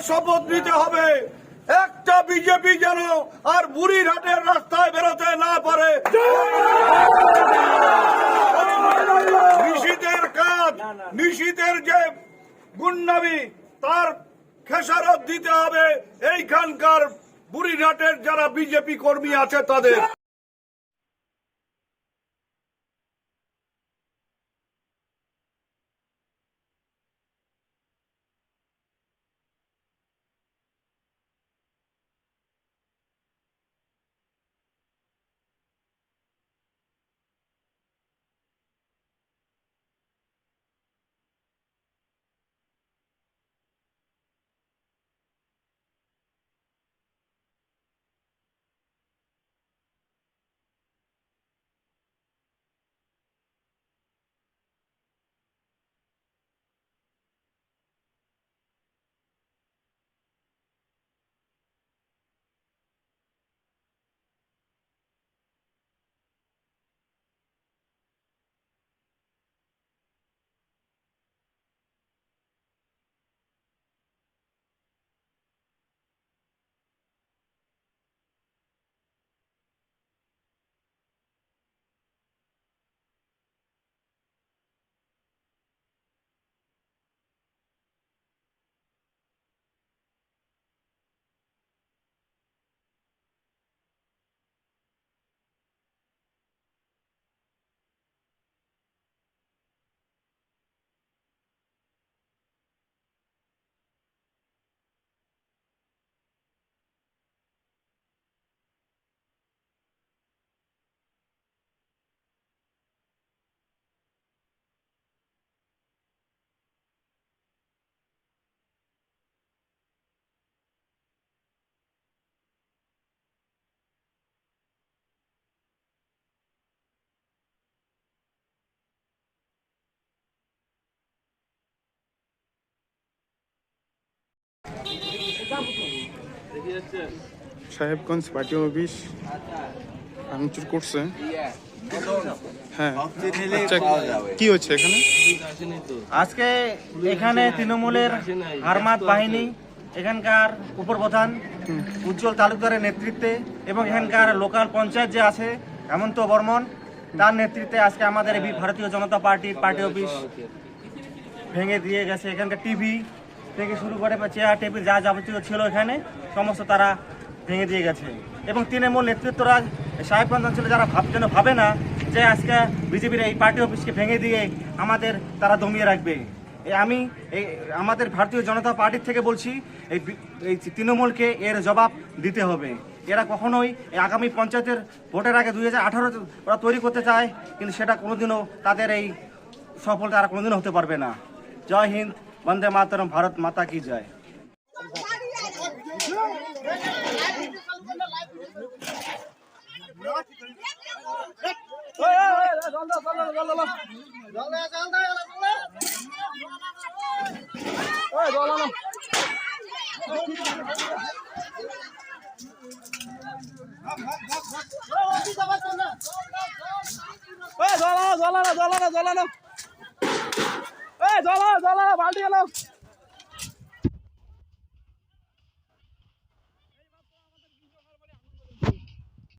শপথ নিতে হবে। একটা বিজেপি যেন আর বুড়িরহাটের রাস্তায় বেরোতে না পারে। নিশীথের কাজ, নিশীথের যে গুন্ডামি, তার খেসারত দিতে হবে এইখানকার বুড়িরহাটের যারা বিজেপি কর্মী আছে তাদের। সাহেবগঞ্জ পার্টি অফিস ভাঙচুর করছে। হ্যাঁ, আচ্ছা, কি হচ্ছে এখানে? আজকে এখানে তৃণমূলের আরমাদ বাহিনী, এখানকার উপপ্রধান উজ্জ্বল তালুকদারের নেতৃত্বে এবং এখানকার লোকাল পঞ্চায়েত যে আছে হেমন্ত বর্মন, তার নেতৃত্বে আজকে আমাদের ভারতীয় জনতা পার্টির পার্টি অফিস ভেঙে দিয়ে গেছে। এখানকার টিভি থেকে শুরু করে চেয়ার টেবিল যা যাবতীয় ছিল এখানে সমস্ত তারা ভেঙে দিয়ে গেছে। এবং তৃণমূল নেতৃত্বরা সাহেবগঞ্জ অঞ্চলে যারা ভাবে না যে আজকে বিজেপির এই পার্টি অফিসকে ভেঙে দিয়ে আমাদের তারা দমিয়ে রাখবে। আমি আমাদের ভারতীয় জনতা পার্টির থেকে বলছি, এই তৃণমূলকে এর জবাব দিতে হবে। এরা কখনোই আগামী পঞ্চায়েতের ভোটের আগে 2018 ওরা তৈরি করতে চায়, কিন্তু সেটা কোনোদিনও তাদের এই সফল তারা কোনোদিনও হতে পারবে না। জয় হিন্দ, বন্দে মাতরম, ভারত মাতা কি জয়। জ্বালানো বালতি এলো।